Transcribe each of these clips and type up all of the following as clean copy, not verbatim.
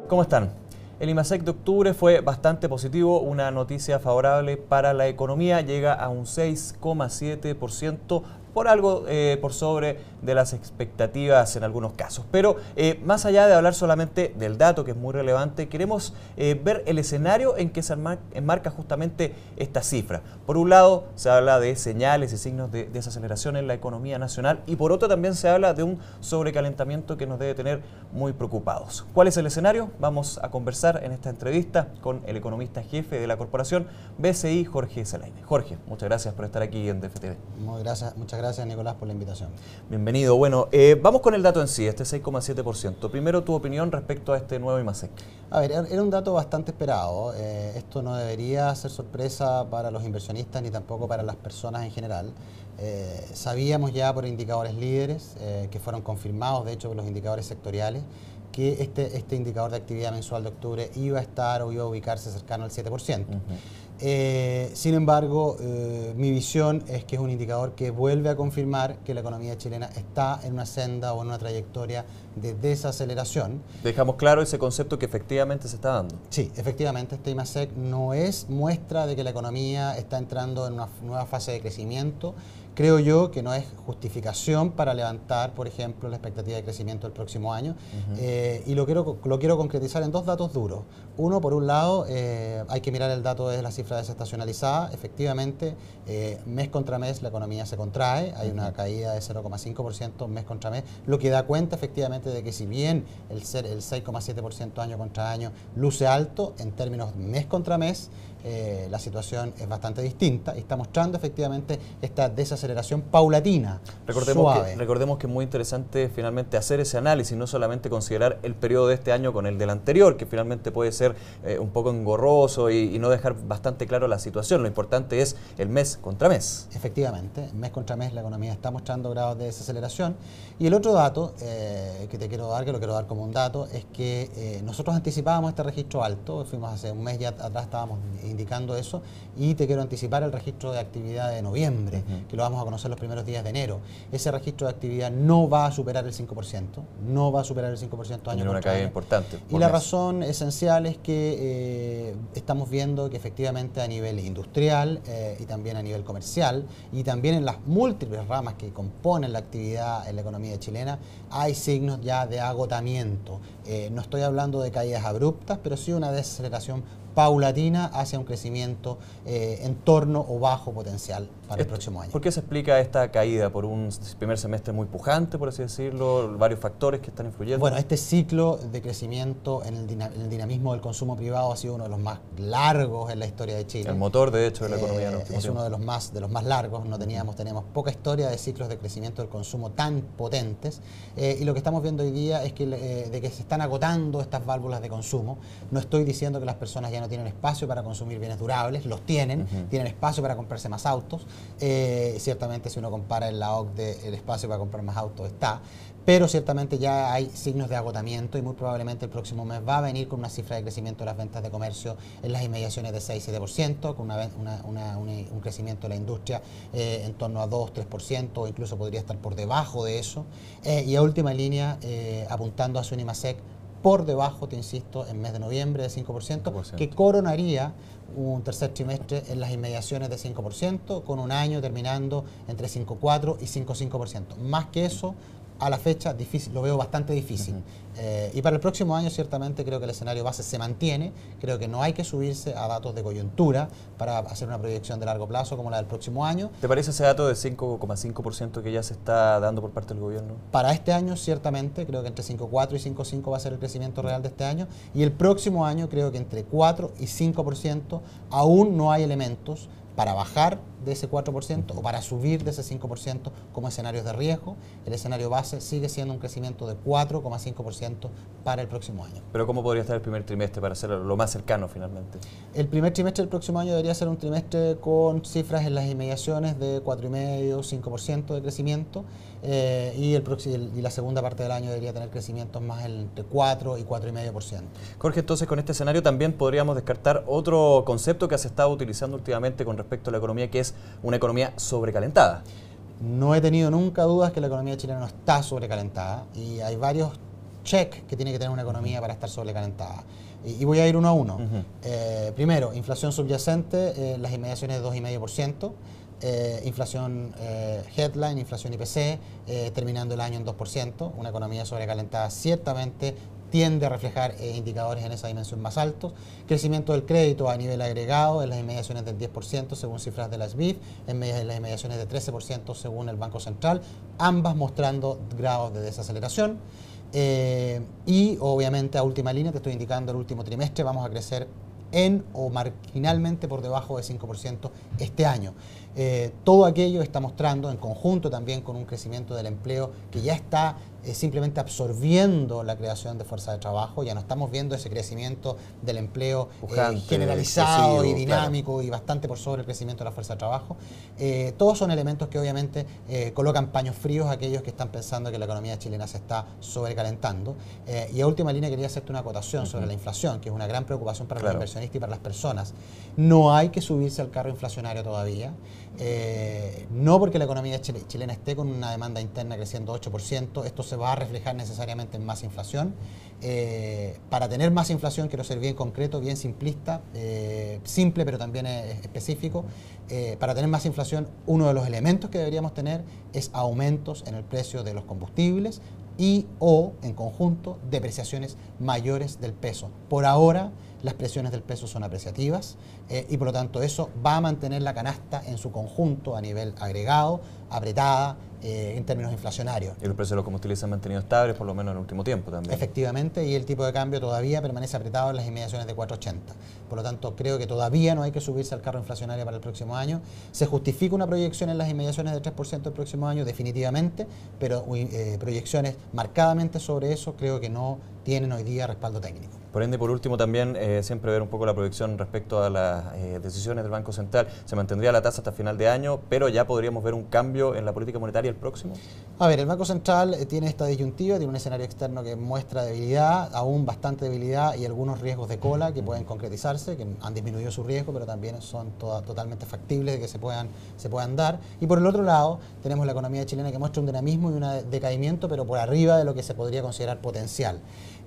¿Cómo están? El IMASEC de octubre fue bastante positivo, una noticia favorable para la economía, llega a un 6,7%, por algo por sobre de las expectativas en algunos casos. Pero más allá de hablar solamente del dato, que es muy relevante, queremos ver el escenario en que se enmarca justamente esta cifra. Por un lado, se habla de señales y signos de desaceleración en la economía nacional y por otro también se habla de un sobrecalentamiento que nos debe tener muy preocupados. ¿Cuál es el escenario? Vamos a conversar en esta entrevista con el economista jefe de la corporación BCI, Jorge Zelaine. Jorge, muchas gracias por estar aquí en DFTV. Muchas gracias, Nicolás, por la invitación. Bienvenido. Bueno, vamos con el dato en sí, este 6,7%. Primero, tu opinión respecto a este nuevo IMASEC. A ver, era un dato bastante esperado. Esto no debería ser sorpresa para los inversionistas ni tampoco para las personas en general. Sabíamos ya por indicadores líderes, que fueron confirmados, de hecho, por los indicadores sectoriales, que este indicador de actividad mensual de octubre iba a estar o iba a ubicarse cercano al 7%. Sin embargo, mi visión es que es un indicador que vuelve a confirmar que la economía chilena está en una senda o en una trayectoria de desaceleración. Dejamos claro ese concepto que efectivamente se está dando. Sí, efectivamente, este IMASEC no es muestra de que la economía está entrando en una nueva fase de crecimiento. Creo yo que no es justificación para levantar, por ejemplo, la expectativa de crecimiento del próximo año. Y lo quiero concretizar en dos datos duros. Uno, por un lado, hay que mirar el dato de la cifra desestacionalizada. Efectivamente, mes contra mes la economía se contrae. Hay una caída de 0,5% mes contra mes, lo que da cuenta efectivamente de que si bien el 6,7% año contra año luce alto, en términos mes contra mes, la situación es bastante distinta y está mostrando efectivamente esta desaceleración paulatina, suave. Recordemos que es muy interesante finalmente hacer ese análisis, no solamente considerar el periodo de este año con el del anterior, que finalmente puede ser un poco engorroso y no dejar bastante claro la situación. Lo importante es el mes contra mes. Efectivamente, mes contra mes la economía está mostrando grados de desaceleración. Y el otro dato que te quiero dar, que lo quiero dar como un dato, es que nosotros anticipábamos este registro alto, fuimos hace un mes ya atrás, estábamos indicando eso, y te quiero anticipar el registro de actividad de noviembre, que lo vamos a conocer los primeros días de enero. Ese registro de actividad no va a superar el 5%, no va a superar el 5% año una caída importante. Y la razón esencial es que estamos viendo que efectivamente a nivel industrial y también a nivel comercial y también en las múltiples ramas que componen la actividad en la economía chilena hay signos ya de agotamiento. No estoy hablando de caídas abruptas, pero sí una desaceleración paulatina hacia un crecimiento en torno o bajo potencial para el próximo año. ¿Por qué se explica esta caída? ¿Por un primer semestre muy pujante, por así decirlo? ¿Varios factores que están influyendo? Bueno, este ciclo de crecimiento en el dinamismo del consumo privado ha sido uno de los más largos en la historia de Chile. El motor, de hecho, de la economía. Es uno de los más largos. No tenemos poca historia de ciclos de crecimiento del consumo tan potentes. Y lo que estamos viendo hoy día es que, de que se están agotando estas válvulas de consumo. No estoy diciendo que las personas ya no tienen espacio para consumir bienes durables, los tienen, tienen espacio para comprarse más autos. Ciertamente, si uno compara en la OCDE, el espacio para comprar más autos está, pero ciertamente ya hay signos de agotamiento y muy probablemente el próximo mes va a venir con una cifra de crecimiento de las ventas de comercio en las inmediaciones de 6-7%, con un crecimiento de la industria en torno a 2-3%, o incluso podría estar por debajo de eso. Y a última línea, apuntando hacia un IMASEC por debajo, te insisto, en mes de noviembre de 5%, que coronaría un tercer trimestre en las inmediaciones de 5%, con un año terminando entre 5,4 y 5,5%. Más que eso, a la fecha, difícil, lo veo bastante difícil. Y para el próximo año, ciertamente, creo que el escenario base se mantiene. Creo que no hay que subirse a datos de coyuntura para hacer una proyección de largo plazo como la del próximo año. ¿Te parece ese dato de 5,5% que ya se está dando por parte del gobierno? Para este año, ciertamente, creo que entre 5,4 y 5,5 va a ser el crecimiento real de este año. Y el próximo año, creo que entre 4 y 5% aún no hay elementos para bajar de ese 4% o para subir de ese 5% como escenarios de riesgo. El escenario base sigue siendo un crecimiento de 4,5% para el próximo año. ¿Pero cómo podría estar el primer trimestre para ser lo más cercano finalmente? El primer trimestre del próximo año debería ser un trimestre con cifras en las inmediaciones de 4,5-5% de crecimiento y la segunda parte del año debería tener crecimientos más entre 4 y 4,5%. Jorge, entonces con este escenario también podríamos descartar otro concepto que se ha estado utilizando últimamente con respecto a la economía, que es una economía sobrecalentada. No he tenido nunca dudas que la economía chilena no está sobrecalentada y hay varios checks que tiene que tener una economía para estar sobrecalentada. Y voy a ir uno a uno. Primero, inflación subyacente, las inmediaciones de 2,5%. Inflación headline, inflación IPC, terminando el año en 2%. Una economía sobrecalentada ciertamente tiende a reflejar indicadores en esa dimensión más altos. Crecimiento del crédito a nivel agregado en las inmediaciones del 10% según cifras de la SBIF, en las inmediaciones de 13% según el Banco Central, ambas mostrando grados de desaceleración. Y obviamente a última línea, te estoy indicando el último trimestre, vamos a crecer en o marginalmente por debajo de 5% este año. Todo aquello está mostrando en conjunto también con un crecimiento del empleo que ya está simplemente absorbiendo la creación de fuerza de trabajo. Ya no estamos viendo ese crecimiento del empleo generalizado y dinámico, claro, y bastante por sobre el crecimiento de la fuerza de trabajo. Todos son elementos que obviamente colocan paños fríos a aquellos que están pensando que la economía chilena se está sobrecalentando. Y a última línea quería hacerte una acotación sobre la inflación, que es una gran preocupación para los inversionistas y para las personas. No hay que subirse al carro inflacionario todavía. No porque la economía chilena esté con una demanda interna creciendo 8%, esto se va a reflejar necesariamente en más inflación. Para tener más inflación, quiero ser bien concreto, bien simplista, simple pero también específico. Para tener más inflación, uno de los elementos que deberíamos tener es aumentos en el precio de los combustibles y o, en conjunto, depreciaciones mayores del peso. Por ahora, las presiones del peso son apreciativas y por lo tanto eso va a mantener la canasta en su conjunto a nivel agregado, apretada, en términos inflacionarios. Y los precios de los combustibles se han mantenido estables por lo menos en el último tiempo también. Efectivamente, y el tipo de cambio todavía permanece apretado en las inmediaciones de 4,80. Por lo tanto, creo que todavía no hay que subirse al carro inflacionario para el próximo año. Se justifica una proyección en las inmediaciones de 3% el próximo año, definitivamente, pero proyecciones marcadamente sobre eso creo que no tienen hoy día respaldo técnico. Por ende, por último, también siempre ver un poco la proyección respecto a las decisiones del Banco Central. Se mantendría la tasa hasta final de año, pero ya podríamos ver un cambio en la política monetaria el próximo. A ver, el Banco Central tiene esta disyuntiva, tiene un escenario externo que muestra debilidad, aún bastante debilidad y algunos riesgos de cola que pueden concretizarse, que han disminuido su riesgo, pero también son totalmente factibles de que se puedan dar. Y por el otro lado, tenemos la economía chilena que muestra un dinamismo y un decaimiento, pero por arriba de lo que se podría considerar potencial.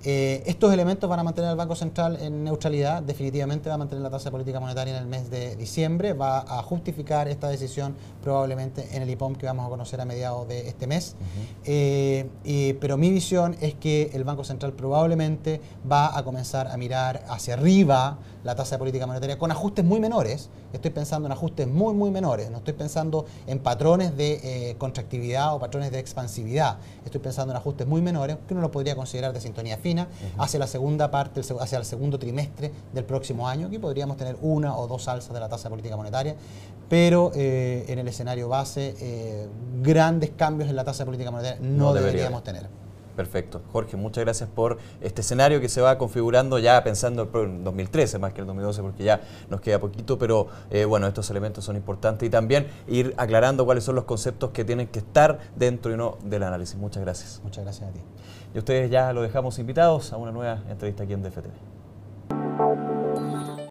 Estos elementos van a mantener al Banco Central en neutralidad, definitivamente va a mantener la tasa de política monetaria en el mes de diciembre, va a justificar esta decisión probablemente en el IPOM que vamos a conocer a mediados de este mes. Pero mi visión es que el Banco Central probablemente va a comenzar a mirar hacia arriba la tasa de política monetaria con ajustes muy menores. Estoy pensando en ajustes muy menores, no estoy pensando en patrones de contractividad o patrones de expansividad, estoy pensando en ajustes muy menores que uno lo podría considerar de sintonía fina hacia la segunda parte, hacia el segundo trimestre del próximo año. Aquí podríamos tener una o dos alzas de la tasa de política monetaria, pero en el escenario base grandes cambios en la tasa de política monetaria no deberíamos tener. Perfecto. Jorge, muchas gracias por este escenario que se va configurando ya pensando en 2013 más que el 2012 porque ya nos queda poquito, pero bueno, estos elementos son importantes y también ir aclarando cuáles son los conceptos que tienen que estar dentro y no del análisis. Muchas gracias. Muchas gracias a ti. Y ustedes ya lo dejamos invitados a una nueva entrevista aquí en DFTV.